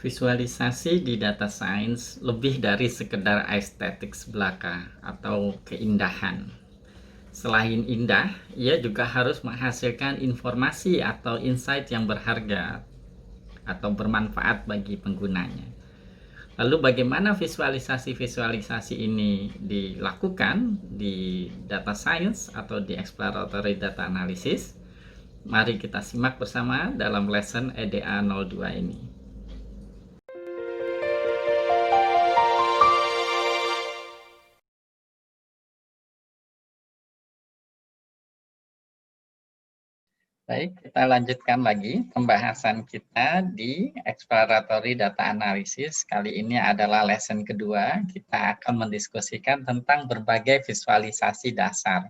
Visualisasi di data science lebih dari sekedar estetik belaka atau keindahan. Selain indah, ia juga harus menghasilkan informasi atau insight yang berharga atau bermanfaat bagi penggunanya. Lalu bagaimana visualisasi-visualisasi ini dilakukan di data science atau di exploratory data analysis? Mari kita simak bersama dalam lesson EDA 02 ini. Baik, kita lanjutkan lagi pembahasan kita di exploratory data analysis. Kali ini adalah lesson kedua. Kita akan mendiskusikan tentang berbagai visualisasi dasar.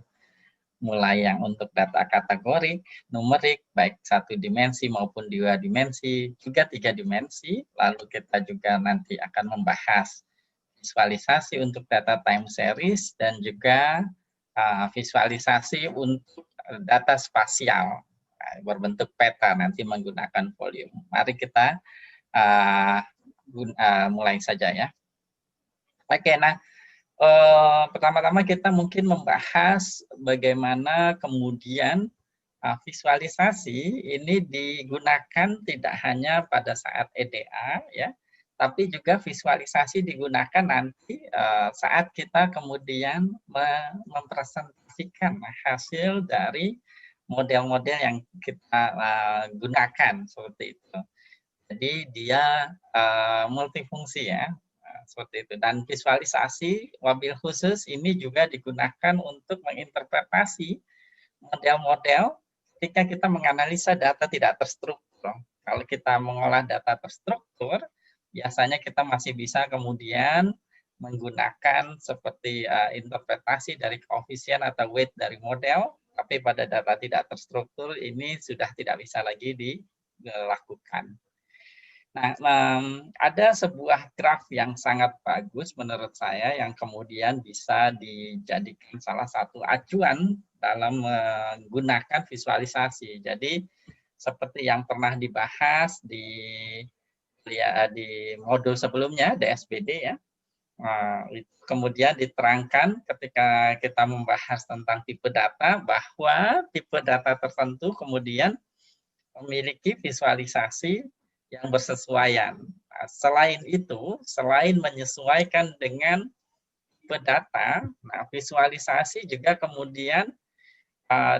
Mulai yang untuk data kategorik, numerik, baik satu dimensi maupun dua dimensi, juga tiga dimensi. Lalu kita juga nanti akan membahas visualisasi untuk data time series dan juga visualisasi untuk data spasial berbentuk peta nanti menggunakan volume. Mari kita mulai saja ya. Oke, nah pertama-tama kita mungkin membahas bagaimana kemudian visualisasi ini digunakan tidak hanya pada saat EDA ya, tapi juga visualisasi digunakan nanti saat kita kemudian mempresentasikan hasil dari model-model yang kita gunakan seperti itu. Jadi dia multifungsi ya, seperti itu. Dan visualisasi wabil khusus ini juga digunakan untuk menginterpretasi model-model ketika kita menganalisa data tidak terstruktur. Kalau kita mengolah data terstruktur, biasanya kita masih bisa kemudian menggunakan seperti interpretasi dari koefisien atau weight dari model, tapi pada data tidak terstruktur ini sudah tidak bisa lagi dilakukan. Nah, ada sebuah graf yang sangat bagus menurut saya yang kemudian bisa dijadikan salah satu acuan dalam menggunakan visualisasi. Jadi, seperti yang pernah dibahas di modul sebelumnya, DSBD ya, kemudian diterangkan ketika kita membahas tentang tipe data, bahwa tipe data tertentu kemudian memiliki visualisasi yang bersesuaian. Nah, selain itu, selain menyesuaikan dengan tipe data, nah visualisasi juga kemudian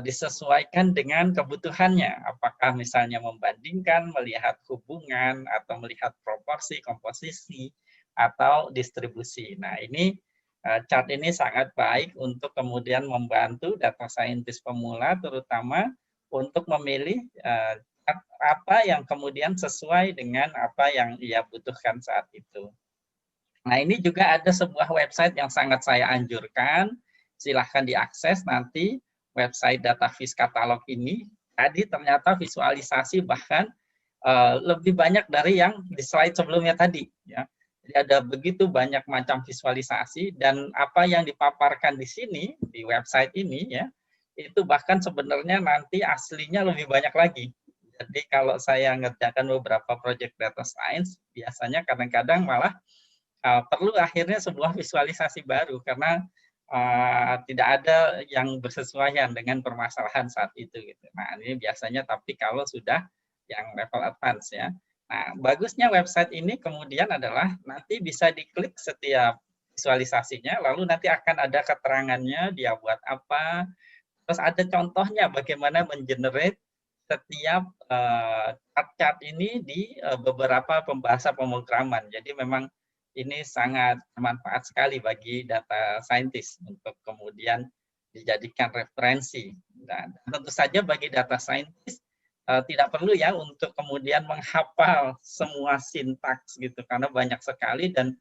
disesuaikan dengan kebutuhannya. Apakah misalnya membandingkan, melihat hubungan, atau melihat proporsi, komposisi, atau distribusi. Nah, ini chart ini sangat baik untuk kemudian membantu data scientist pemula, terutama untuk memilih apa yang kemudian sesuai dengan apa yang ia butuhkan saat itu. Nah, ini juga ada sebuah website yang sangat saya anjurkan. Silahkan diakses nanti website Dataviz Katalog ini. Tadi ternyata visualisasi bahkan lebih banyak dari yang di slide sebelumnya tadi. Ya. Jadi ada begitu banyak macam visualisasi dan apa yang dipaparkan di sini, di website ini, ya, itu bahkan sebenarnya nanti aslinya lebih banyak lagi. Jadi kalau saya ngerjakan beberapa project data science, biasanya kadang-kadang malah perlu akhirnya sebuah visualisasi baru karena tidak ada yang bersesuaian dengan permasalahan saat itu. Gitu. Nah ini biasanya tapi kalau sudah yang level advance ya. Nah bagusnya website ini kemudian adalah nanti bisa diklik setiap visualisasinya, lalu nanti akan ada keterangannya dia buat apa, terus ada contohnya bagaimana mengenerate setiap chart-chart ini di beberapa pembahasan pemrograman. Jadi memang ini sangat bermanfaat sekali bagi data scientist untuk kemudian dijadikan referensi. Dan tentu saja bagi data scientist tidak perlu ya untuk kemudian menghafal semua sintaks gitu karena banyak sekali dan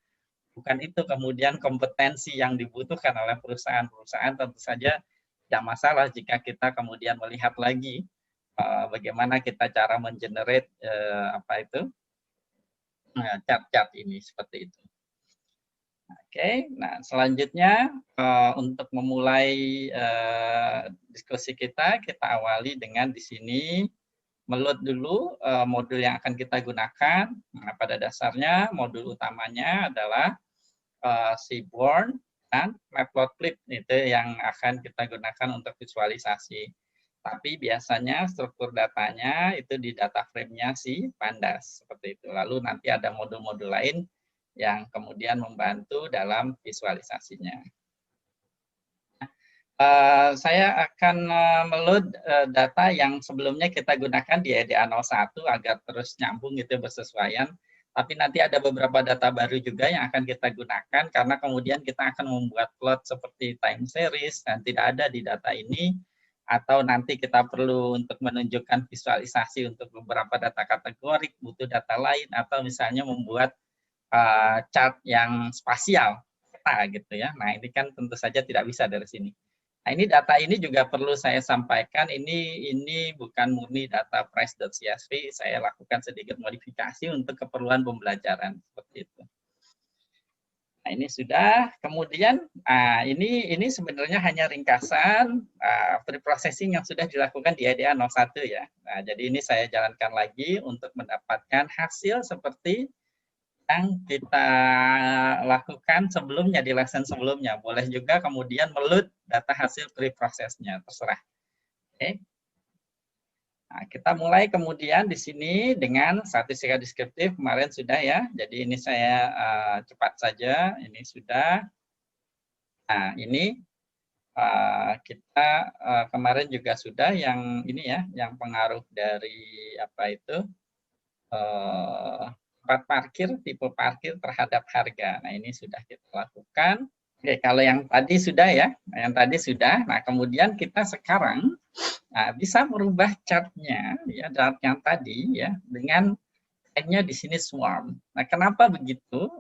bukan itu kemudian kompetensi yang dibutuhkan oleh perusahaan-perusahaan. Tentu saja tidak masalah jika kita kemudian melihat lagi bagaimana kita cara mengenerate apa itu chart-chart ini seperti itu. Oke, nah selanjutnya untuk memulai diskusi kita awali dengan di sini meload dulu modul yang akan kita gunakan. Nah, pada dasarnya modul utamanya adalah Seaborn dan Matplotlib, itu yang akan kita gunakan untuk visualisasi. Tapi biasanya struktur datanya itu di data frame-nya si Pandas, seperti itu. Lalu nanti ada modul-modul lain yang kemudian membantu dalam visualisasinya. Saya akan meload data yang sebelumnya kita gunakan di EDA01 agar terus nyambung gitu bersesuaian. Tapi nanti ada beberapa data baru juga yang akan kita gunakan karena kemudian kita akan membuat plot seperti time series dan tidak ada di data ini, atau nanti kita perlu untuk menunjukkan visualisasi untuk beberapa data kategorik, butuh data lain, atau misalnya membuat chart yang spasial gitu ya. Nah, ini kan tentu saja tidak bisa dari sini. Nah, ini data ini juga perlu saya sampaikan, ini bukan murni data price.csv, saya lakukan sedikit modifikasi untuk keperluan pembelajaran seperti itu. Nah, ini sudah. Kemudian ini sebenarnya hanya ringkasan pre-processing yang sudah dilakukan di EDA01 ya. Nah, jadi ini saya jalankan lagi untuk mendapatkan hasil seperti yang kita lakukan sebelumnya di lesson sebelumnya. Boleh juga kemudian meload data hasil pre-prosesnya, terserah. Oke. Nah, kita mulai kemudian di sini dengan statistika deskriptif, kemarin sudah ya. Jadi ini saya cepat saja, ini sudah. Nah, ini kita kemarin juga sudah yang ini ya, yang pengaruh dari apa itu, tempat parkir, tipe parkir terhadap harga. Nah, ini sudah kita lakukan. Oke, kalau yang tadi sudah ya, yang tadi sudah. Nah, kemudian kita sekarang bisa merubah chartnya, ya, chart yang tadi ya, dengan hanya di sini swarm. Nah, kenapa begitu?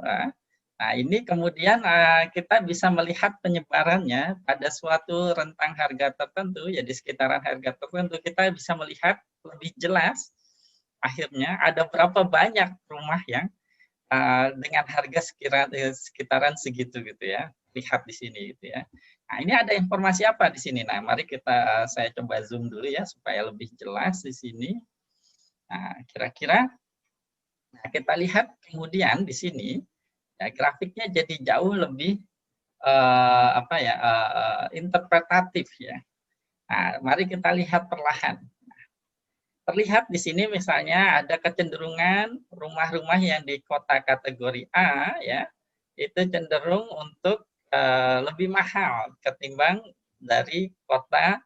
Nah, ini kemudian kita bisa melihat penyebarannya pada suatu rentang harga tertentu, ya di sekitaran harga tertentu kita bisa melihat lebih jelas. Akhirnya ada berapa banyak rumah yang dengan harga sekitaran segitu gitu ya. Lihat di sini gitu ya. Nah, ini ada informasi apa di sini? Nah, mari saya coba zoom dulu ya supaya lebih jelas di sini. Nah, kira-kira kita lihat kemudian di sini ya, grafiknya jadi jauh lebih interpretatif ya. Nah, mari kita lihat perlahan. Terlihat di sini misalnya ada kecenderungan rumah-rumah yang di kota kategori A ya, itu cenderung untuk lebih mahal ketimbang dari kota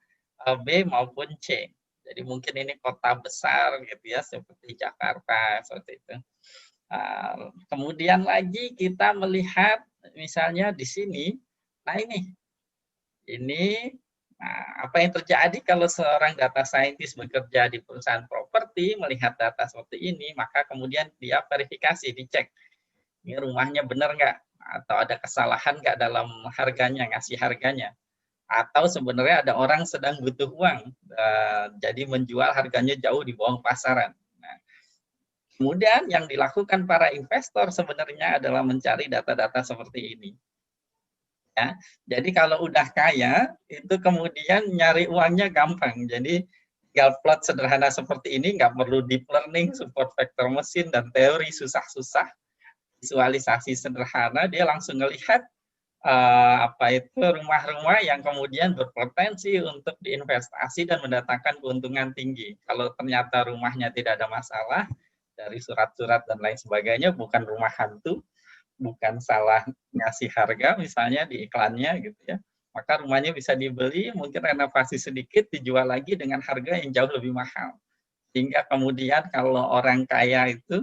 B maupun C. Jadi mungkin ini kota besar gitu ya, seperti Jakarta seperti itu. Kemudian lagi kita melihat misalnya di sini, nah ini apa yang terjadi kalau seorang data scientist bekerja di perusahaan properti, melihat data seperti ini, maka kemudian dia verifikasi, dicek, ini rumahnya benar nggak? Atau ada kesalahan nggak dalam harganya, ngasih harganya? Atau sebenarnya ada orang sedang butuh uang, jadi menjual harganya jauh di bawah pasaran. Nah, kemudian yang dilakukan para investor sebenarnya adalah mencari data-data seperti ini. Ya. Jadi kalau udah kaya, itu kemudian nyari uangnya gampang. Jadi tinggal plot sederhana seperti ini, nggak perlu deep learning, support vektor mesin, dan teori susah-susah. Visualisasi sederhana, dia langsung ngelihat rumah-rumah yang kemudian berpotensi untuk diinvestasi dan mendatangkan keuntungan tinggi. Kalau ternyata rumahnya tidak ada masalah, dari surat-surat dan lain sebagainya, bukan rumah hantu, bukan salah ngasih harga misalnya di iklannya gitu ya, maka rumahnya bisa dibeli, mungkin renovasi sedikit, dijual lagi dengan harga yang jauh lebih mahal. Sehingga kemudian kalau orang kaya itu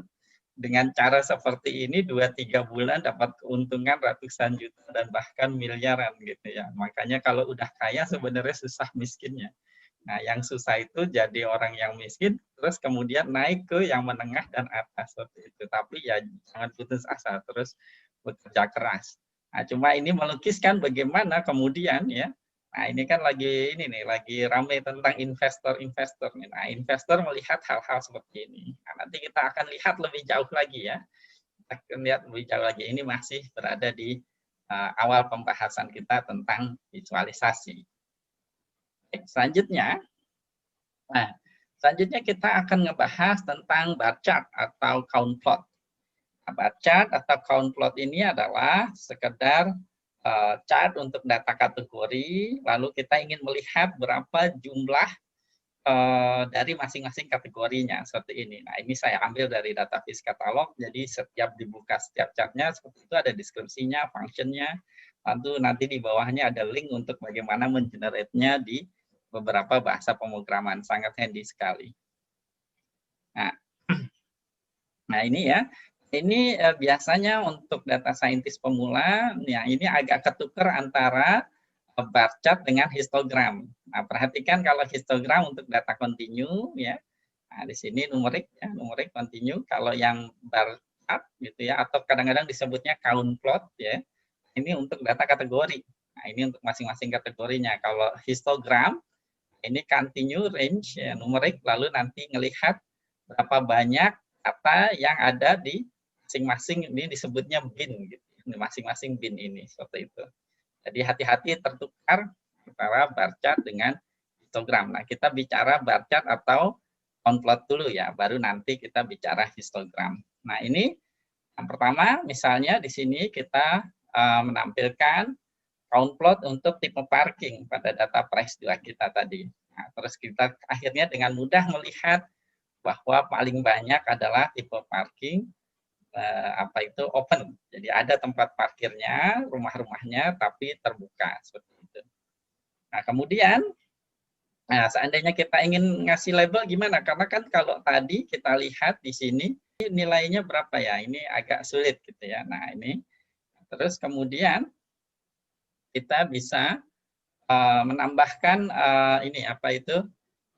dengan cara seperti ini 2-3 bulan dapat keuntungan ratusan juta dan bahkan miliaran gitu ya. Makanya kalau udah kaya sebenarnya susah miskinnya. Nah, yang susah itu jadi orang yang miskin, terus kemudian naik ke yang menengah dan atas seperti itu. Tapi ya jangan putus asa, terus bekerja keras. Nah, cuma ini melukiskan bagaimana kemudian ya. Nah, ini kan lagi ramai tentang investor-investor. Nah, investor melihat hal-hal seperti ini. Nah, nanti kita akan lihat lebih jauh lagi ya. Kita akan lihat lebih jauh lagi. Ini masih berada di awal pembahasan kita tentang visualisasi. Selanjutnya, nah, Selanjutnya kita akan ngebahas tentang bar chart atau count plot. Nah, bar chart atau count plot ini adalah sekedar chart untuk data kategori, lalu kita ingin melihat berapa jumlah dari masing-masing kategorinya seperti ini. Nah, ini saya ambil dari database katalog, jadi setiap dibuka setiap chartnya seperti itu ada deskripsinya, functionnya, lalu nanti di bawahnya ada link untuk bagaimana mengenerate-nya di beberapa bahasa pemrograman, sangat handy sekali. Nah ini ya, ini biasanya untuk data scientist pemula, ya ini agak ketukar antara bar chart dengan histogram. Nah, perhatikan kalau histogram untuk data continue ya. Nah, di sini numerik ya, numerik continue. Kalau yang bar chart gitu ya, atau kadang-kadang disebutnya count plot ya. Ini untuk data kategori. Nah, ini untuk masing-masing kategorinya. Kalau histogram ini continue range ya, numerik, lalu nanti ngelihat berapa banyak data yang ada di masing-masing, ini disebutnya bin gitu. Masing-masing bin ini seperti itu. Jadi hati-hati tertukar antara bar chart dengan histogram. Nah, kita bicara bar chart atau count plot dulu ya, baru nanti kita bicara histogram. Nah, ini yang pertama misalnya di sini kita menampilkan count plot untuk tipe parking pada data price 2 kita tadi. Nah, terus kita akhirnya dengan mudah melihat bahwa paling banyak adalah tipe parking apa itu open. Jadi ada tempat parkirnya, rumah-rumahnya tapi terbuka seperti itu. Nah, kemudian seandainya kita ingin ngasih label gimana? Karena kan kalau tadi kita lihat di sini nilainya berapa ya? Ini agak sulit gitu ya. Nah, ini terus kemudian kita bisa menambahkan ini apa itu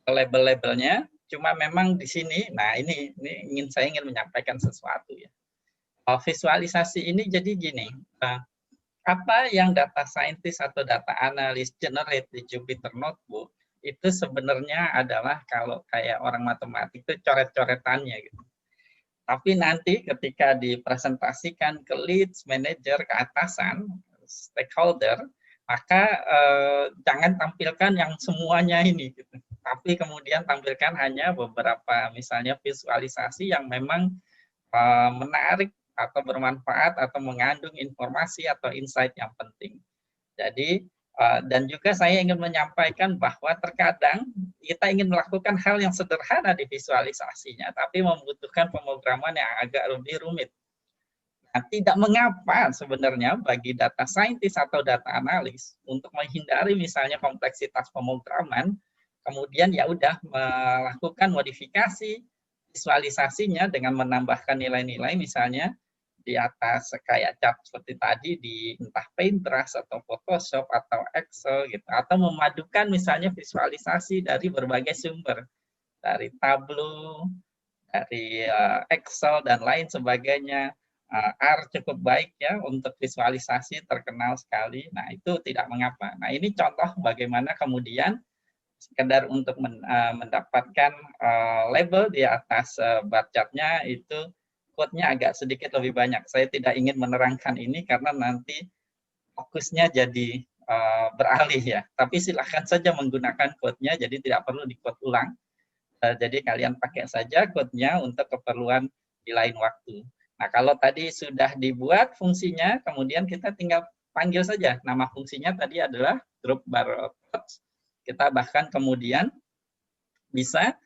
label-labelnya. Cuma memang di sini, nah ini saya ingin menyampaikan sesuatu ya. Visualisasi ini jadi gini, apa yang data scientist atau data analis generate di Jupyter Notebook itu sebenarnya adalah kalau kayak orang matematik itu coret-coretannya gitu. Tapi nanti ketika dipresentasikan ke leads, manager, ke atasan, stakeholder, maka jangan tampilkan yang semuanya ini gitu. Tapi kemudian tampilkan hanya beberapa misalnya visualisasi yang memang menarik atau bermanfaat atau mengandung informasi atau insight yang penting. Jadi dan juga saya ingin menyampaikan bahwa terkadang kita ingin melakukan hal yang sederhana di visualisasinya, tapi membutuhkan pemrograman yang agak lebih rumit. Nah, tidak mengapa sebenarnya bagi data scientist atau data analis untuk menghindari misalnya kompleksitas pemrograman, kemudian ya udah melakukan modifikasi visualisasinya dengan menambahkan nilai-nilai misalnya di atas kayak chart seperti tadi di entah Paintbrush atau Photoshop atau Excel gitu, atau memadukan misalnya visualisasi dari berbagai sumber, dari Tableau, dari Excel dan lain sebagainya. R cukup baik ya untuk visualisasi, terkenal sekali. Nah, itu tidak mengapa. Nah, ini contoh bagaimana kemudian sekedar untuk mendapatkan label di atas bar chart-nya itu quote-nya agak sedikit lebih banyak. Saya tidak ingin menerangkan ini karena nanti fokusnya jadi beralih ya. Tapi silahkan saja menggunakan quote-nya, jadi tidak perlu di-quote ulang. Jadi kalian pakai saja quote-nya untuk keperluan di lain waktu. Nah, kalau tadi sudah dibuat fungsinya, kemudian kita tinggal panggil saja. Nama fungsinya tadi adalah group bar plots. Kita bahkan kemudian bisa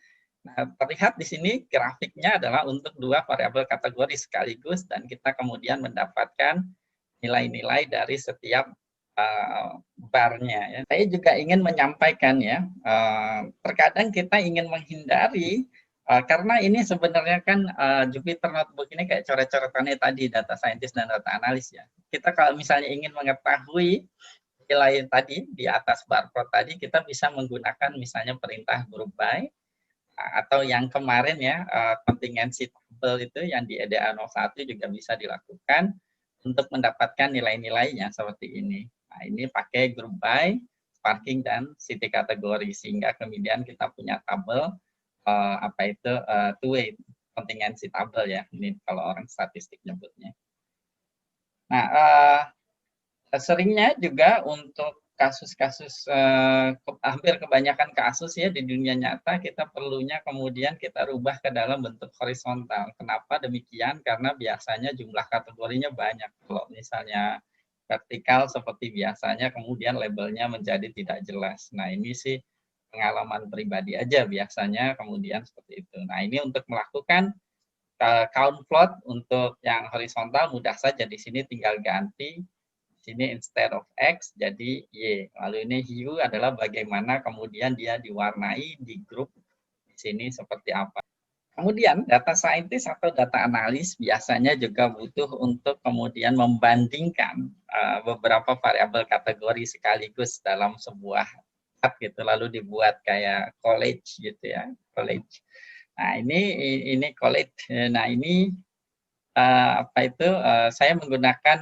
terlihat di sini grafiknya adalah untuk dua variabel kategori sekaligus dan kita kemudian mendapatkan nilai-nilai dari setiap barnya. Ya. Saya juga ingin menyampaikan ya, terkadang kita ingin menghindari karena ini sebenarnya kan Jupyter Notebook ini kayak coret-coretannya tadi data scientist dan data analis ya. Kita kalau misalnya ingin mengetahui nilai tadi di atas barcode tadi, kita bisa menggunakan misalnya perintah group by atau yang kemarin ya contingency table itu yang di EDA 01 juga bisa dilakukan untuk mendapatkan nilai-nilainya seperti ini. Nah, ini pakai group by, parking dan city kategori sehingga kemudian kita punya tabel apa itu two-way contingency table ya. Ini kalau orang statistik nyebutnya. Nah, seringnya juga untuk kasus-kasus hampir kebanyakan kasus ya di dunia nyata kita perlunya kemudian kita rubah ke dalam bentuk horizontal. Kenapa demikian? Karena biasanya jumlah kategorinya banyak. Kalau misalnya vertikal seperti biasanya kemudian labelnya menjadi tidak jelas. Nah, ini sih pengalaman pribadi aja biasanya kemudian seperti itu. Nah, ini untuk melakukan count plot untuk yang horizontal mudah saja, di sini tinggal ganti sini instead of X jadi Y. Lalu ini hue adalah bagaimana kemudian dia diwarnai di grup di sini seperti apa. Kemudian data scientist atau data analis biasanya juga butuh untuk kemudian membandingkan beberapa variabel kategori sekaligus dalam sebuah chart gitu, lalu dibuat kayak college gitu ya, college. Nah, ini college. Nah, ini saya menggunakan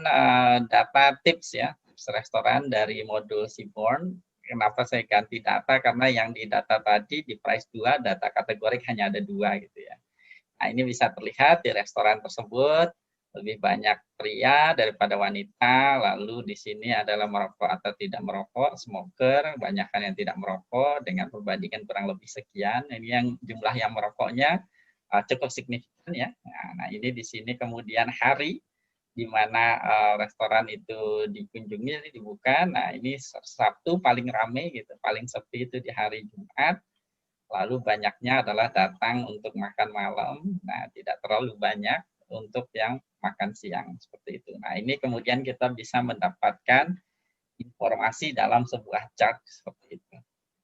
data tips ya, tips restoran dari modul Seaborn. Kenapa saya ganti data? Karena yang di data tadi di price 2, data kategorik hanya ada 2 gitu ya. Nah, ini bisa terlihat di restoran tersebut lebih banyak pria daripada wanita, lalu di sini adalah merokok atau tidak merokok, smoker, banyakkan yang tidak merokok dengan perbandingan kurang lebih sekian. Ini yang jumlah yang merokoknya cukup signifikan ya. Nah, ini di sini kemudian hari di mana restoran itu dikunjungi, dibuka. Nah, ini Sabtu paling ramai gitu, paling sepi itu di hari Jumat. Lalu banyaknya adalah datang untuk makan malam. Nah, tidak terlalu banyak untuk yang makan siang seperti itu. Nah, ini kemudian kita bisa mendapatkan informasi dalam sebuah chart seperti itu.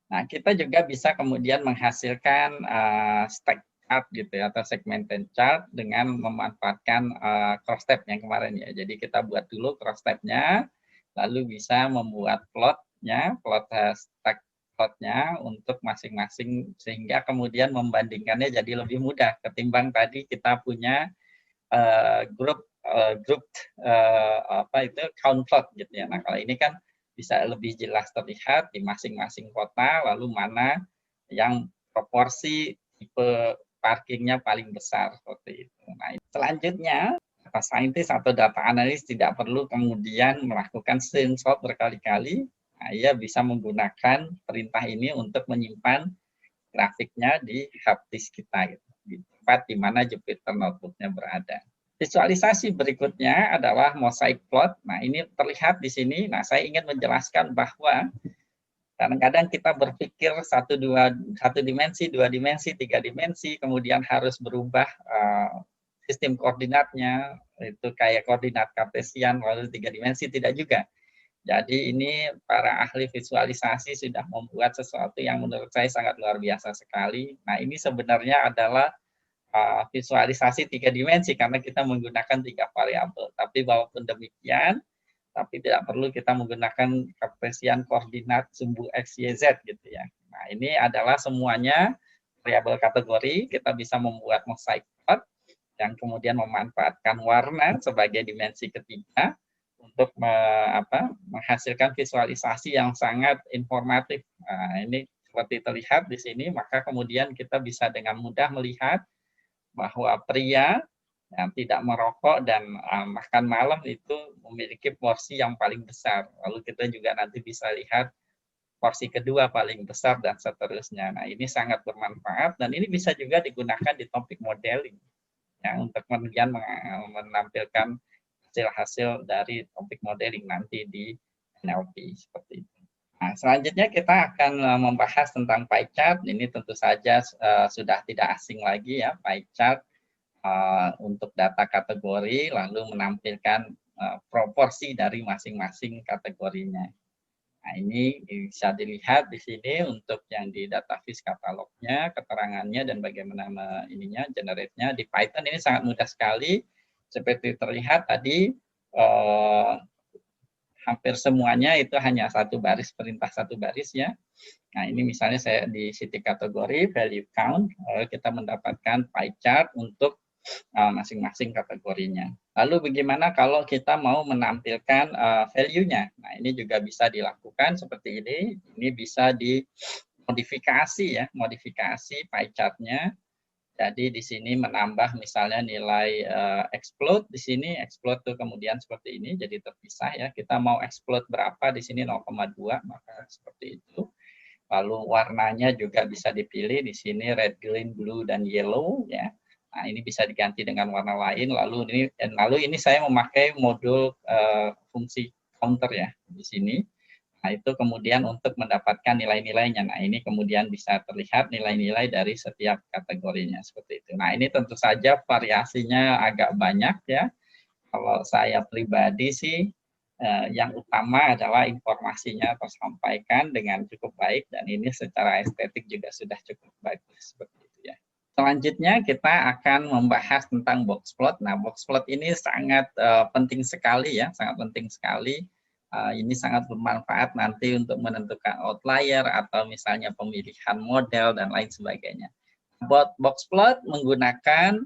Nah, kita juga bisa kemudian menghasilkan stack chart gitu ya, atau segmented chart dengan memanfaatkan cross tab yang kemarin ya. Jadi kita buat dulu cross tab-nya, lalu bisa membuat plotnya, plot stack plotnya untuk masing-masing sehingga kemudian membandingkannya jadi lebih mudah ketimbang tadi kita punya grup count plot gitu ya. Nah, kalau ini kan bisa lebih jelas terlihat di masing-masing kota, lalu mana yang proporsi tipe parkirnya paling besar seperti itu. Nah, selanjutnya data scientist atau data analis tidak perlu kemudian melakukan screenshot berkali-kali. Nah, ia bisa menggunakan perintah ini untuk menyimpan grafiknya di hard disk kita gitu, di tempat di mana Jupyter Notebook-nya berada. Visualisasi berikutnya adalah mosaic plot. Nah, ini terlihat di sini. Nah, saya ingin menjelaskan bahwa kadang-kadang kita berpikir satu dimensi, 2 dimensi, 3 dimensi, kemudian harus berubah sistem koordinatnya, itu kayak koordinat kartesian, lalu 3 dimensi, tidak juga. Jadi ini para ahli visualisasi sudah membuat sesuatu yang menurut saya sangat luar biasa sekali. Nah, ini sebenarnya adalah visualisasi 3 dimensi karena kita menggunakan 3 variabel. Tapi walaupun demikian, tapi tidak perlu kita menggunakan kartesian koordinat sumbu X, Y, Z gitu ya. Nah, ini adalah semuanya variabel kategori. Kita bisa membuat mosaic plot yang kemudian memanfaatkan warna sebagai dimensi ketiga untuk menghasilkan visualisasi yang sangat informatif. Nah, ini seperti terlihat di sini, maka kemudian kita bisa dengan mudah melihat bahwa pria yang tidak merokok dan makan malam itu memiliki porsi yang paling besar. Lalu kita juga nanti bisa lihat porsi kedua paling besar dan seterusnya. Nah, ini sangat bermanfaat dan ini bisa juga digunakan di topik modeling ya, untuk kemudian menampilkan hasil-hasil dari topik modeling nanti di NLP seperti itu. Nah, selanjutnya kita akan membahas tentang pie chart. Ini tentu saja sudah tidak asing lagi ya, pie chart untuk data kategori, lalu menampilkan proporsi dari masing-masing kategorinya. Nah, ini bisa dilihat di sini untuk yang di database katalognya, keterangannya, dan bagaimana ininya, generate-nya. Di Python ini sangat mudah sekali. Seperti terlihat tadi, hampir semuanya itu hanya satu baris, perintah satu baris ya. Nah, ini misalnya saya di siti kategori, value count, kita mendapatkan pie chart untuk masing-masing kategorinya. Lalu bagaimana kalau kita mau menampilkan value-nya? Nah, ini juga bisa dilakukan seperti ini. Ini bisa dimodifikasi ya, modifikasi pie chart-nya. Jadi di sini menambah misalnya nilai explode di sini, explode tuh kemudian seperti ini jadi terpisah ya. Kita mau explode berapa di sini 0,2 maka seperti itu. Lalu warnanya juga bisa dipilih di sini red, green, blue dan yellow ya. Nah, ini bisa diganti dengan warna lain. Lalu ini saya memakai modul fungsi counter ya di sini. Nah, itu kemudian untuk mendapatkan nilai-nilainya. Nah, ini kemudian bisa terlihat nilai-nilai dari setiap kategorinya seperti itu. Nah, ini tentu saja variasinya agak banyak ya. Kalau saya pribadi sih yang utama adalah informasinya tersampaikan dengan cukup baik dan ini secara estetik juga sudah cukup bagus seperti itu ya. Selanjutnya kita akan membahas tentang box plot. Nah, box plot ini sangat penting sekali ya, sangat penting sekali. Ini sangat bermanfaat nanti untuk menentukan outlier atau misalnya pemilihan model dan lain sebagainya. Box plot menggunakan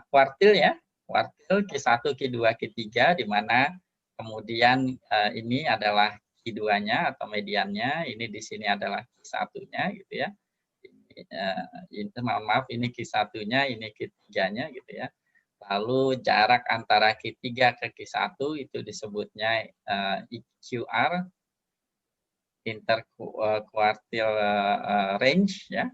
kuartil ya, kuartil Q1, Q2, Q3 di mana kemudian ini adalah Q2-nya atau mediannya, ini di sini adalah Q1-nya gitu ya. Ini maaf ini Q1-nya, ini Q3-nya gitu ya. Lalu jarak antara Q3 ke Q1 itu disebutnya IQR, interquartile range ya.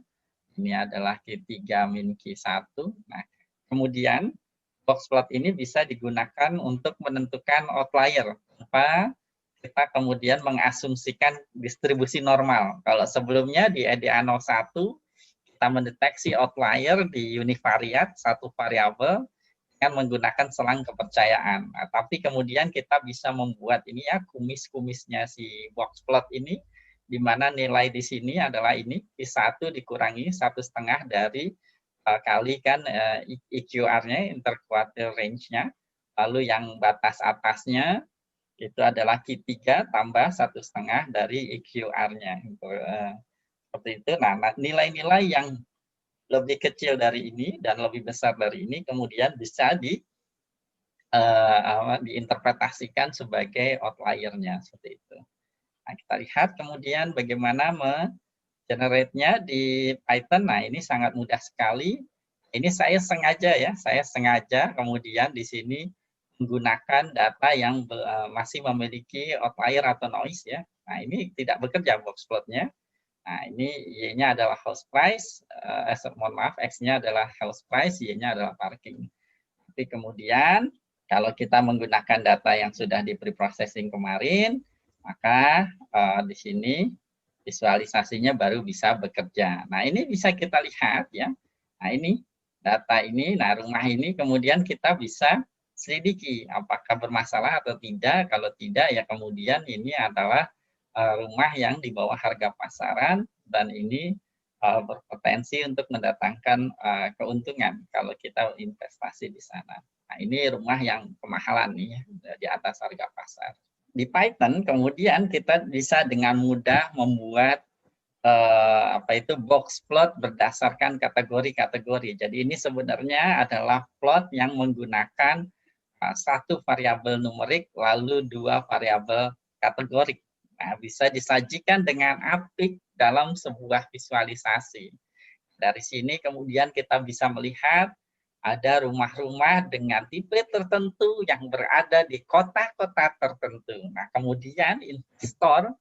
Ini adalah Q3 min Q1. Nah, kemudian box plot ini bisa digunakan untuk menentukan outlier tanpa kita kemudian mengasumsikan distribusi normal. Kalau sebelumnya di EDA01 kita mendeteksi outlier di univariat satu variabel dengan menggunakan selang kepercayaan. Nah, tapi kemudian kita bisa membuat ini ya kumis-kumisnya si box plot ini, di mana nilai di sini adalah ini Q1 dikurangi 1,5 dari kali kan IQR-nya, interquartile range-nya. Lalu yang batas atasnya itu adalah Q3 tambah 1,5 dari IQR-nya. Seperti itu. Nah, nilai-nilai yang lebih kecil dari ini dan lebih besar dari ini kemudian bisa diinterpretasikan sebagai outlier-nya seperti itu. Nah, kita lihat kemudian bagaimana generate-nya di Python. Nah, ini sangat mudah sekali. Ini saya sengaja kemudian di sini menggunakan data yang masih memiliki outlier atau noise ya. Nah, ini tidak bekerja box plot-nya. Nah, ini Y-nya adalah house price, mohon maaf, X-nya adalah house price, Y-nya adalah parking. Tapi kemudian kalau kita menggunakan data yang sudah di pre-processing kemarin, maka di sini visualisasinya baru bisa bekerja. Nah, ini bisa kita lihat ya. Nah, ini data ini, nah rumah ini kemudian kita bisa selidiki apakah bermasalah atau tidak. Kalau tidak ya kemudian ini adalah rumah yang di bawah harga pasaran dan ini berpotensi untuk mendatangkan keuntungan kalau kita investasi di sana. Nah, ini rumah yang kemahalan nih di atas harga pasar. Di Python kemudian kita bisa dengan mudah membuat box plot berdasarkan kategori-kategori. Jadi ini sebenarnya adalah plot yang menggunakan satu variabel numerik lalu dua variabel kategorik. Nah, bisa disajikan dengan apik dalam sebuah visualisasi. Dari sini kemudian kita bisa melihat ada rumah-rumah dengan tipe tertentu yang berada di kota-kota tertentu. Nah, kemudian investor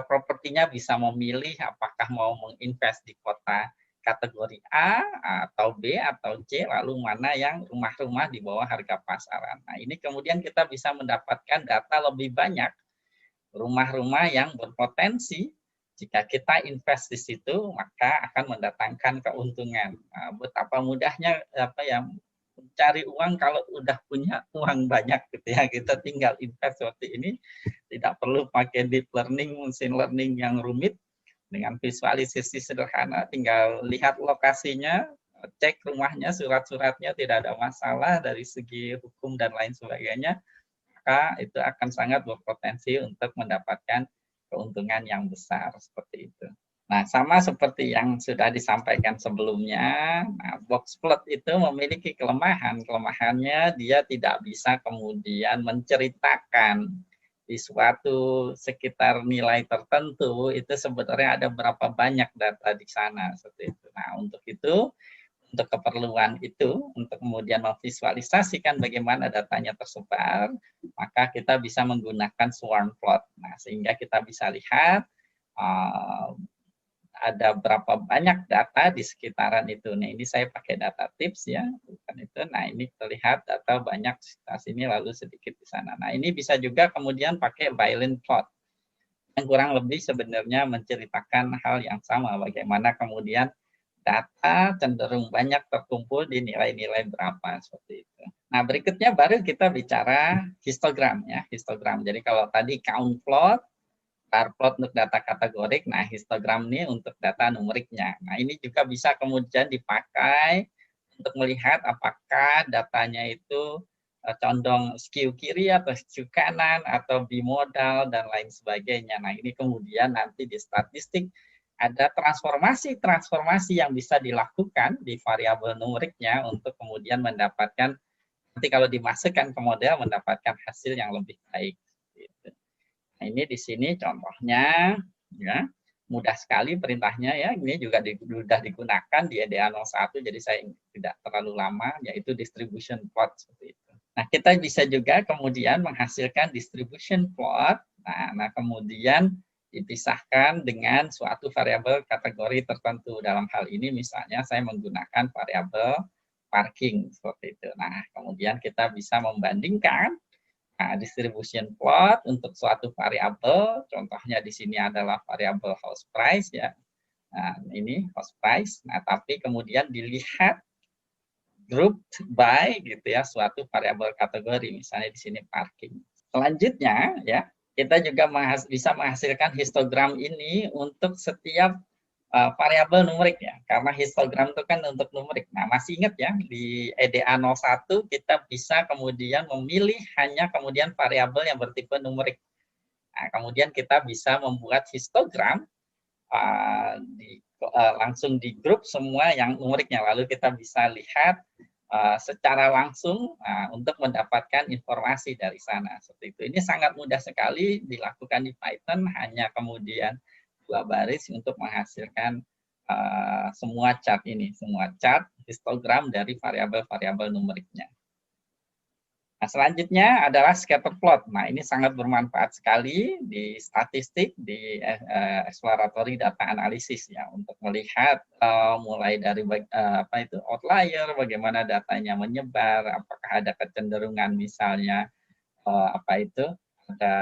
propertinya bisa memilih apakah mau menginvest di kota kategori A atau B atau C, lalu mana yang rumah-rumah di bawah harga pasaran. Nah, ini kemudian kita bisa mendapatkan data lebih banyak rumah-rumah yang berpotensi jika kita invest di situ maka akan mendatangkan keuntungan. Nah, betapa mudahnya mencari uang kalau udah punya uang banyak gitu ya, kita tinggal invest seperti ini, tidak perlu pakai deep learning, machine learning yang rumit, dengan visualisasi sederhana, tinggal lihat lokasinya, cek rumahnya, surat-suratnya tidak ada masalah dari segi hukum dan lain sebagainya, maka itu akan sangat berpotensi untuk mendapatkan keuntungan yang besar seperti itu. Nah, sama seperti yang sudah disampaikan sebelumnya, nah, box plot itu memiliki kelemahan. Kelemahannya dia tidak bisa kemudian menceritakan di suatu sekitar nilai tertentu itu sebenarnya ada berapa banyak data di sana seperti itu. Nah, untuk itu untuk keperluan itu, untuk kemudian memvisualisasikan bagaimana datanya tersebar, maka kita bisa menggunakan swarm plot. Nah, sehingga kita bisa lihat ada berapa banyak data di sekitaran itu. Nah, ini saya pakai data tips ya, bukan itu. Nah, ini terlihat data banyak di sini lalu sedikit di sana. Nah, ini bisa juga kemudian pakai Boolean plot yang kurang lebih sebenarnya menceritakan hal yang sama, bagaimana kemudian data cenderung banyak terkumpul di nilai-nilai berapa seperti itu. Nah, berikutnya baru kita bicara histogram ya, histogram. Jadi kalau tadi count plot, bar plot untuk data kategorik, nah histogram ini untuk data numeriknya. Nah, ini juga bisa kemudian dipakai untuk melihat apakah datanya itu condong skew kiri atau skew kanan atau bimodal dan lain sebagainya. Nah, ini kemudian nanti di statistik ada transformasi-transformasi yang bisa dilakukan di variabel numeriknya untuk kemudian mendapatkan, nanti kalau dimasukkan ke model mendapatkan hasil yang lebih baik. Gitu. Nah, ini di sini contohnya, ya, mudah sekali perintahnya ya. Ini juga sudah digunakan di EDA 01, jadi saya tidak terlalu lama, yaitu distribution plot seperti itu. Nah, kita bisa juga kemudian menghasilkan distribution plot. Nah kemudian dipisahkan dengan suatu variabel kategori tertentu. Dalam hal ini misalnya saya menggunakan variabel parking seperti itu. Nah, kemudian kita bisa membandingkan distribution plot untuk suatu variabel, contohnya di sini adalah variabel house price ya. Nah, ini house price. Nah, tapi kemudian dilihat grouped by gitu ya suatu variabel kategori, misalnya di sini parking. Selanjutnya ya, kita juga bisa menghasilkan histogram ini untuk setiap variabel numerik ya, karena histogram itu kan untuk numerik. Nah, masih ingat ya, di EDA 01 kita bisa kemudian memilih hanya kemudian variabel yang bertipe numerik. Nah, kemudian kita bisa membuat histogram langsung di grup semua yang numeriknya, lalu kita bisa lihat secara langsung untuk mendapatkan informasi dari sana. Seperti itu. Ini sangat mudah sekali dilakukan di Python, hanya kemudian 2 baris untuk menghasilkan semua chart ini, semua chart histogram dari variabel-variabel numeriknya. Nah, selanjutnya adalah scatter plot. Nah, ini sangat bermanfaat sekali di statistik, di exploratory data analysis ya, untuk melihat mulai dari outlier, bagaimana datanya menyebar, apakah ada kecenderungan misalnya ada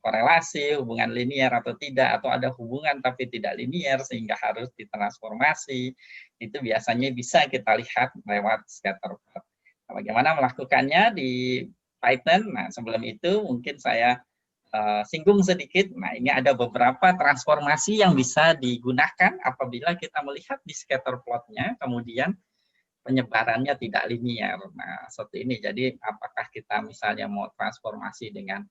korelasi, hubungan linier atau tidak, atau ada hubungan tapi tidak linier sehingga harus ditransformasi. Itu biasanya bisa kita lihat lewat scatter plot. Nah, bagaimana melakukannya di Python? Nah, sebelum itu mungkin saya singgung sedikit. Nah, ini ada beberapa transformasi yang bisa digunakan apabila kita melihat di scatter plotnya, kemudian penyebarannya tidak linier. Nah, seperti ini. Jadi, apakah kita misalnya mau transformasi dengan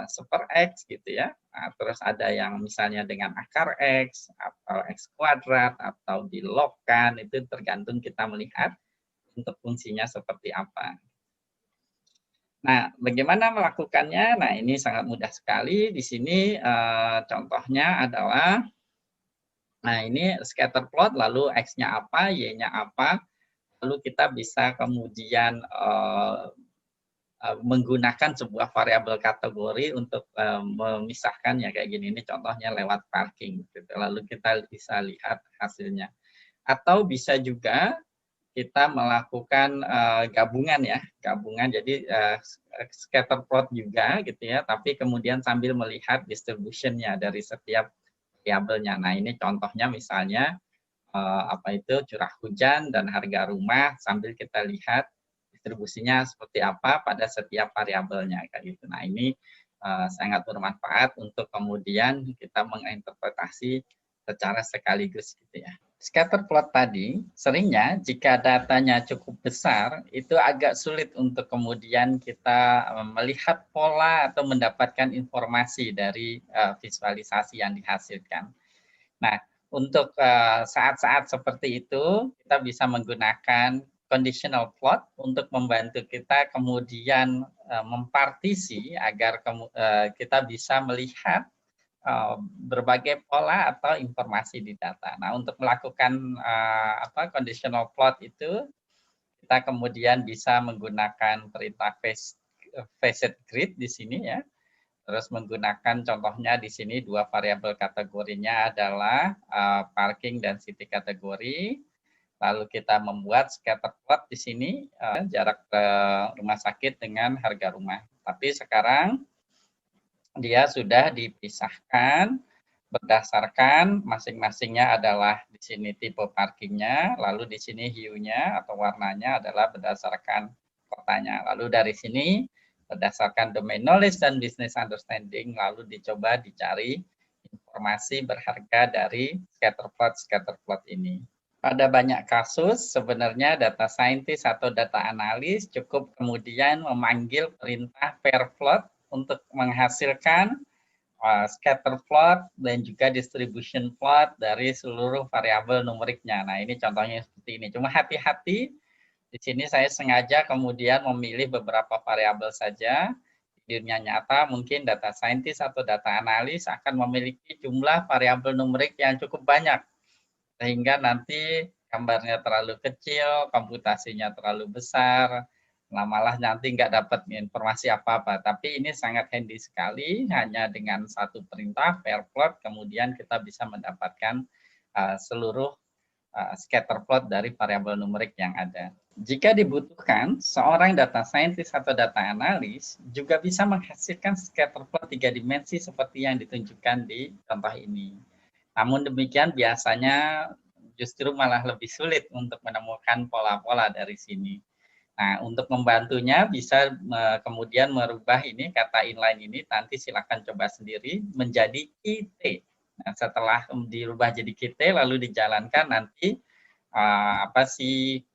super X gitu ya, nah, terus ada yang misalnya dengan akar X, atau X kuadrat, atau dilogkan, itu tergantung kita melihat untuk fungsinya seperti apa. Nah, bagaimana melakukannya? Nah, ini sangat mudah sekali. Di sini contohnya adalah, nah ini scatter plot, lalu X-nya apa, Y-nya apa, lalu kita bisa kemudian menggunakan sebuah variabel kategori untuk memisahkannya kayak gini. Ini contohnya lewat parking. Gitu. Lalu kita bisa lihat hasilnya. Atau bisa juga kita melakukan gabungan ya, gabungan. Jadi scatter plot juga gitu ya, tapi kemudian sambil melihat distributionnya dari setiap variabelnya. Nah, ini contohnya misalnya curah hujan dan harga rumah sambil kita lihat distribusinya seperti apa pada setiap variabelnya kayak gitu. Nah, ini sangat bermanfaat untuk kemudian kita menginterpretasi secara sekaligus gitu ya. Scatter plot tadi, seringnya jika datanya cukup besar, itu agak sulit untuk kemudian kita melihat pola atau mendapatkan informasi dari visualisasi yang dihasilkan. Nah, untuk saat-saat seperti itu, kita bisa menggunakan conditional plot untuk membantu kita kemudian mempartisi agar kita bisa melihat berbagai pola atau informasi di data. Nah, untuk melakukan conditional plot itu, kita kemudian bisa menggunakan perintah facet grid di sini ya. Terus menggunakan contohnya di sini dua variabel kategorinya adalah parking dan city kategori. Lalu kita membuat scatter plot di sini jarak ke rumah sakit dengan harga rumah. Tapi sekarang dia sudah dipisahkan berdasarkan masing-masingnya adalah di sini tipe parkingnya, lalu di sini hue-nya atau warnanya adalah berdasarkan kotanya. Lalu dari sini berdasarkan domain knowledge dan business understanding, lalu dicoba dicari informasi berharga dari scatter plot ini. Pada banyak kasus, sebenarnya data scientist atau data analis cukup kemudian memanggil perintah pair plot untuk menghasilkan scatter plot dan juga distribution plot dari seluruh variabel numeriknya. Nah, ini contohnya seperti ini. Cuma hati-hati, di sini saya sengaja kemudian memilih beberapa variabel saja. Di dunia nyata mungkin data scientist atau data analis akan memiliki jumlah variabel numerik yang cukup banyak. Sehingga nanti gambarnya terlalu kecil, komputasinya terlalu besar, malah nanti nggak dapat informasi apa-apa. Tapi ini sangat handy sekali, hanya dengan satu perintah pair plot, kemudian kita bisa mendapatkan seluruh scatter plot dari variabel numerik yang ada. Jika dibutuhkan, seorang data scientist atau data analis juga bisa menghasilkan scatter plot 3 dimensi seperti yang ditunjukkan di contoh ini. Namun demikian biasanya justru malah lebih sulit untuk menemukan pola-pola dari sini. Nah, untuk membantunya bisa kemudian merubah ini kata inline ini, nanti silakan coba sendiri menjadi IT. Nah, setelah dirubah jadi KT lalu dijalankan nanti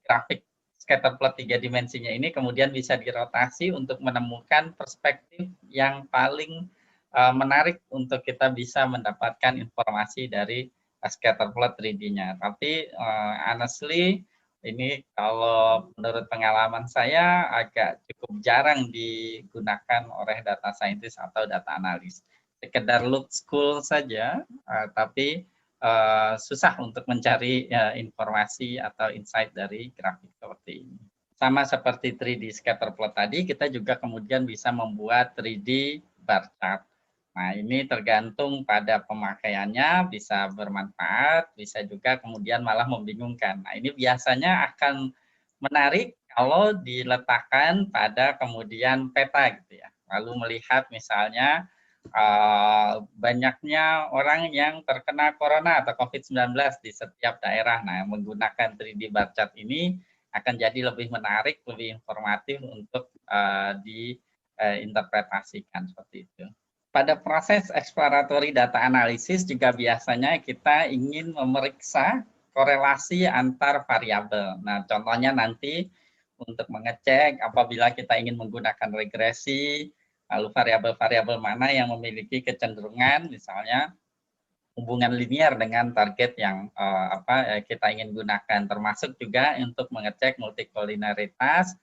grafik scatter plot 3 dimensinya ini kemudian bisa dirotasi untuk menemukan perspektif yang paling menarik untuk kita bisa mendapatkan informasi dari scatter plot 3D-nya. Tapi honestly ini kalau menurut pengalaman saya agak cukup jarang digunakan oleh data scientist atau data analis. Sekedar look cool saja, tapi susah untuk mencari informasi atau insight dari grafik seperti ini. Sama seperti 3D scatter plot tadi, kita juga kemudian bisa membuat 3D bar chart. Nah, ini tergantung pada pemakaiannya, bisa bermanfaat, bisa juga kemudian malah membingungkan. Nah, ini biasanya akan menarik kalau diletakkan pada kemudian peta gitu ya. Lalu melihat misalnya banyaknya orang yang terkena corona atau COVID-19 di setiap daerah. Nah, menggunakan 3D bar chart ini akan jadi lebih menarik, lebih informatif untuk diinterpretasikan seperti itu. Pada proses exploratory data analysis juga biasanya kita ingin memeriksa korelasi antar variabel. Nah, contohnya nanti untuk mengecek apabila kita ingin menggunakan regresi, lalu variabel-variabel mana yang memiliki kecenderungan, misalnya hubungan linear dengan target yang kita ingin gunakan, termasuk juga untuk mengecek multikoliniaritas,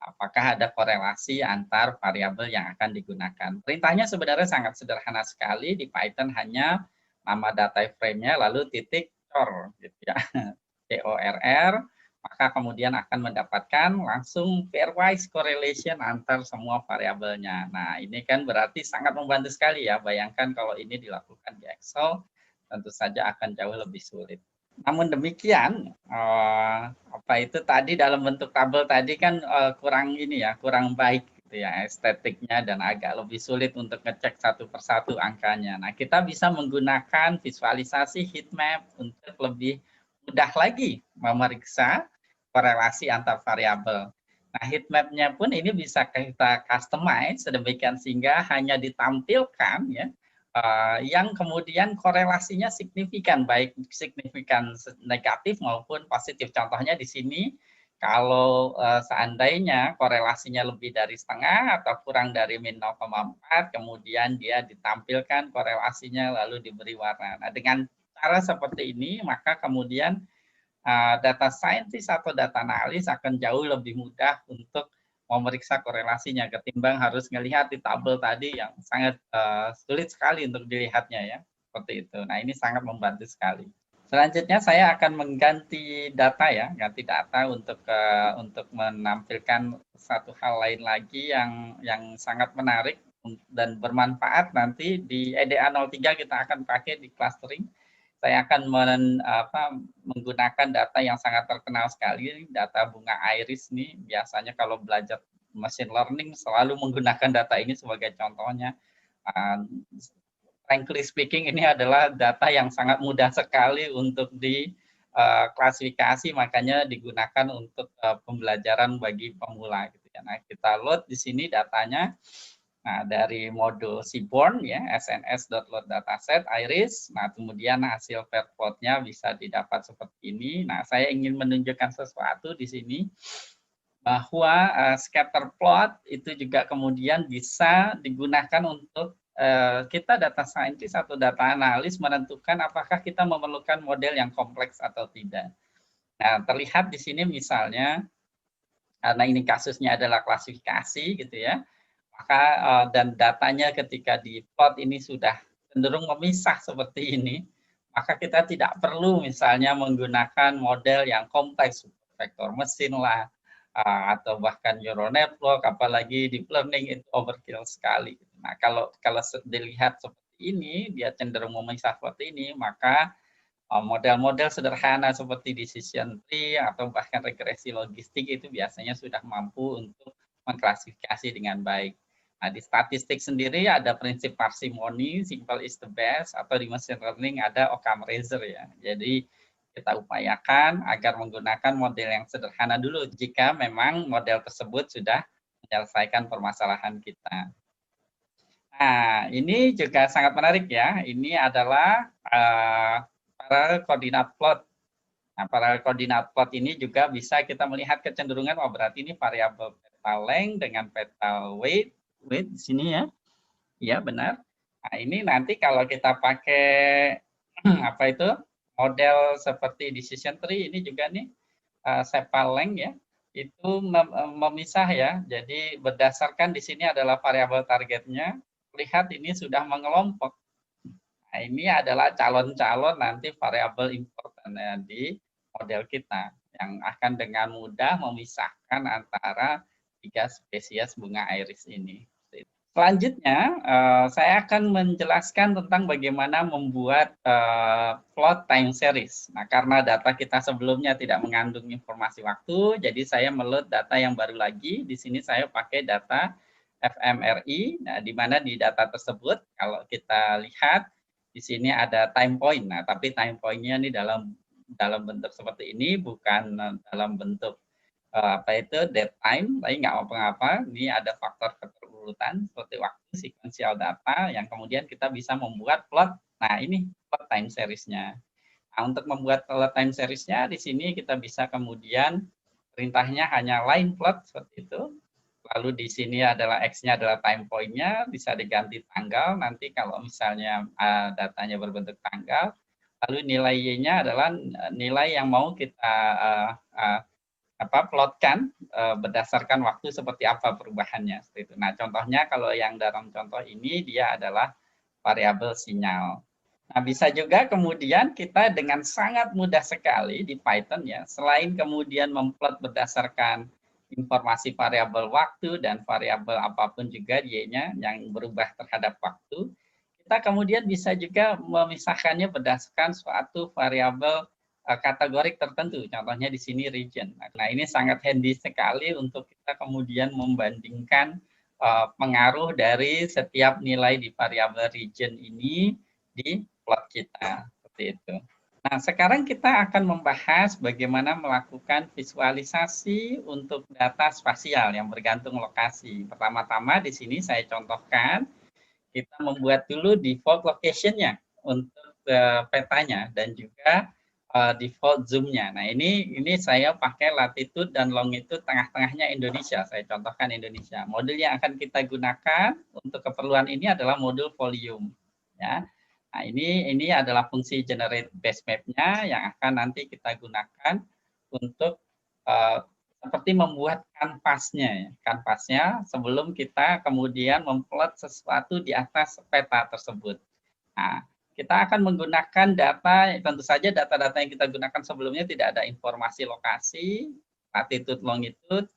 apakah ada korelasi antar variabel yang akan digunakan. Perintahnya sebenarnya sangat sederhana sekali, di Python hanya nama data frame-nya lalu titik cor gitu ya. CORR, maka kemudian akan mendapatkan langsung pairwise correlation antar semua variabelnya. Nah, ini kan berarti sangat membantu sekali ya. Bayangkan kalau ini dilakukan di Excel, tentu saja akan jauh lebih sulit. Namun demikian, tadi dalam bentuk tabel tadi kan kurang baik gitu ya estetiknya dan agak lebih sulit untuk ngecek satu persatu angkanya. Nah, kita bisa menggunakan visualisasi heat map untuk lebih mudah lagi memeriksa korelasi antar variabel. Nah, heat map-nya pun ini bisa kita customize sedemikian sehingga hanya ditampilkan ya yang kemudian korelasinya signifikan, baik signifikan negatif maupun positif. Contohnya di sini, kalau seandainya korelasinya lebih dari setengah atau kurang dari min 0,4, kemudian dia ditampilkan korelasinya lalu diberi warna. Nah, dengan cara seperti ini, maka kemudian data scientist atau data analis akan jauh lebih mudah untuk memeriksa korelasinya ketimbang harus melihat di tabel tadi yang sangat sulit sekali untuk dilihatnya ya, seperti itu. Nah, ini sangat membantu sekali. Selanjutnya saya akan mengganti data ya, ganti data untuk menampilkan satu hal lain lagi yang sangat menarik dan bermanfaat nanti di EDA 03 kita akan pakai di clustering. Saya akan menggunakan data yang sangat terkenal sekali, data bunga iris nih. Biasanya kalau belajar machine learning selalu menggunakan data ini sebagai contohnya. Frankly speaking, ini adalah data yang sangat mudah sekali untuk diklasifikasi, makanya digunakan untuk pembelajaran bagi pemula. Gitu ya. Nah, kita load di sini datanya. Nah, dari modul Seaborn ya, sns.load dataset iris. Nah, kemudian hasil pair plotnya bisa didapat seperti ini. Nah, saya ingin menunjukkan sesuatu di sini bahwa scatter plot itu juga kemudian bisa digunakan untuk kita data scientist atau data analis menentukan apakah kita memerlukan model yang kompleks atau tidak. Nah, terlihat di sini misalnya karena ini kasusnya adalah klasifikasi gitu ya, maka dan datanya ketika di plot ini sudah cenderung memisah seperti ini, maka kita tidak perlu misalnya menggunakan model yang kompleks, vektor mesin lah, atau bahkan neural network, apalagi deep learning itu overkill sekali. Nah, kalau dilihat seperti ini, dia cenderung memisah seperti ini, maka model-model sederhana seperti decision tree atau bahkan regresi logistik itu biasanya sudah mampu untuk mengklasifikasi dengan baik. Nah, di statistik sendiri ada prinsip parsimony, simple is the best, atau di machine learning ada Occam razor ya. Jadi kita upayakan agar menggunakan model yang sederhana dulu jika memang model tersebut sudah menyelesaikan permasalahan kita. Nah, ini juga sangat menarik ya. Ini adalah parallel coordinate plot. Nah, parallel coordinate plot ini juga bisa kita melihat kecenderungan, oh berarti ini variabel petal length dengan petal weight di sini ya. Iya, benar. Nah, ini nanti kalau kita pakai apa itu? Model seperti decision tree ini juga nih sepal length ya. Itu memisah ya. Jadi berdasarkan di sini adalah variabel targetnya. Lihat ini sudah mengelompok. Nah, ini adalah calon-calon nanti variabel importantnya di model kita yang akan dengan mudah memisahkan antara 3 spesies bunga iris ini. Selanjutnya, saya akan menjelaskan tentang bagaimana membuat plot time series. Nah, karena data kita sebelumnya tidak mengandung informasi waktu, jadi saya meload data yang baru lagi. Di sini saya pakai data fMRI, nah, di mana di data tersebut, kalau kita lihat, di sini ada time point. Nah, tapi time point-nya ini dalam bentuk seperti ini, bukan dalam bentuk apa itu dead time, tapi nggak apa-apa. Ini ada faktor keterurutan seperti waktu, sequential data yang kemudian kita bisa membuat plot. Nah, ini plot time series-nya. Nah, untuk membuat plot time series-nya di sini kita bisa kemudian perintahnya hanya line plot seperti itu. Lalu di sini adalah X-nya adalah time point-nya, bisa diganti tanggal. Nanti kalau misalnya datanya berbentuk tanggal, lalu nilai Y-nya adalah nilai yang mau kita plotkan berdasarkan waktu seperti apa perubahannya. Seperti itu. Nah, contohnya kalau yang dalam contoh ini dia adalah variabel sinyal. Nah, bisa juga kemudian kita dengan sangat mudah sekali di Python ya, selain kemudian memplot berdasarkan informasi variabel waktu dan variabel apapun juga Y-nya yang berubah terhadap waktu, kita kemudian bisa juga memisahkannya berdasarkan suatu variabel kategorik tertentu, contohnya di sini region. Nah, ini sangat handy sekali untuk kita kemudian membandingkan pengaruh dari setiap nilai di variabel region ini di plot kita, seperti itu. Nah, sekarang kita akan membahas bagaimana melakukan visualisasi untuk data spasial yang bergantung lokasi. Pertama-tama di sini saya contohkan, kita membuat dulu default location-nya untuk petanya dan juga default zoom-nya. Nah, ini saya pakai latitude dan longitude tengah-tengahnya Indonesia. Saya contohkan Indonesia. Modul yang akan kita gunakan untuk keperluan ini adalah modul volume. Ya. Nah, ini adalah fungsi generate base map-nya yang akan nanti kita gunakan untuk seperti membuat kanvasnya, ya. Kanvasnya sebelum kita kemudian memplot sesuatu di atas peta tersebut. Nah, kita akan menggunakan data, tentu saja data-data yang kita gunakan sebelumnya tidak ada informasi lokasi, latitude, longitude,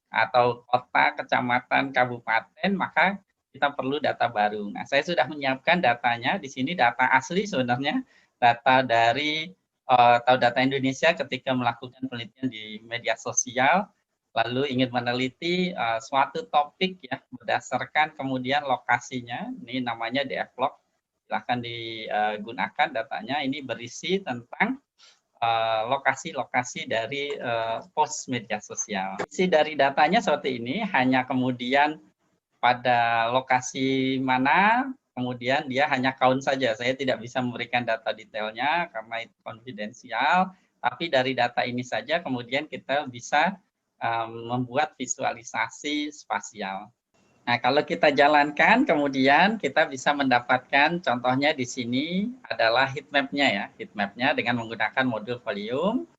atau kota, kecamatan, kabupaten, maka kita perlu data baru. Nah, saya sudah menyiapkan datanya. Di sini data asli sebenarnya, data dari atau data Indonesia ketika melakukan penelitian di media sosial, lalu ingin meneliti suatu topik ya berdasarkan kemudian lokasinya. Ini namanya DF-log. Silahkan digunakan datanya. Ini berisi tentang lokasi-lokasi dari post media sosial. Isi dari datanya seperti ini, hanya kemudian pada lokasi mana, kemudian dia hanya count saja. Saya tidak bisa memberikan data detailnya karena itu konfidensial, tapi dari data ini saja kemudian kita bisa membuat visualisasi spasial. Nah, kalau kita jalankan, kemudian kita bisa mendapatkan contohnya di sini adalah heat map-nya ya, heat map-nya dengan menggunakan modul volume.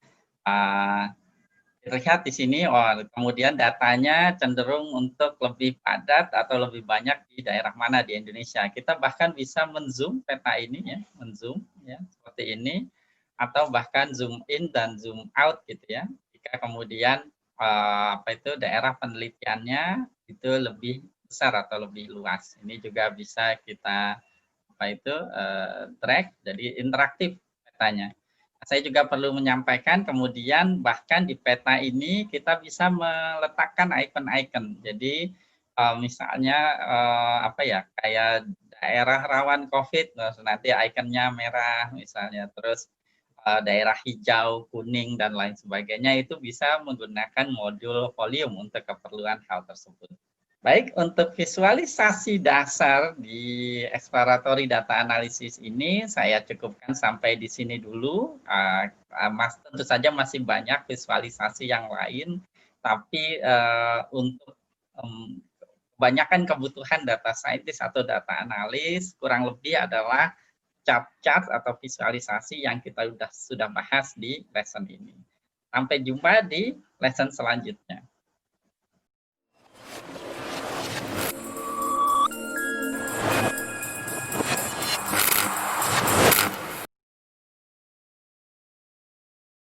Terlihat di sini, kemudian datanya cenderung untuk lebih padat atau lebih banyak di daerah mana di Indonesia. Kita bahkan bisa men-zoom peta ini ya, men-zoom ya, seperti ini, atau bahkan zoom in dan zoom out gitu ya. Jika kemudian daerah penelitiannya itu lebih besar atau lebih luas. Ini juga bisa kita track, jadi interaktif petanya. Saya juga perlu menyampaikan kemudian bahkan di peta ini kita bisa meletakkan icon-icon. Jadi misalnya kayak daerah rawan COVID, nanti ikonnya merah misalnya, terus daerah hijau, kuning dan lain sebagainya itu bisa menggunakan modul volume untuk keperluan hal tersebut. Baik, untuk visualisasi dasar di exploratory data analysis ini saya cukupkan sampai di sini dulu. Tentu saja masih banyak visualisasi yang lain, tapi untuk kebanyakan kebutuhan data scientist atau data analis kurang lebih adalah chart-chart atau visualisasi yang kita sudah bahas di lesson ini. Sampai jumpa di lesson selanjutnya.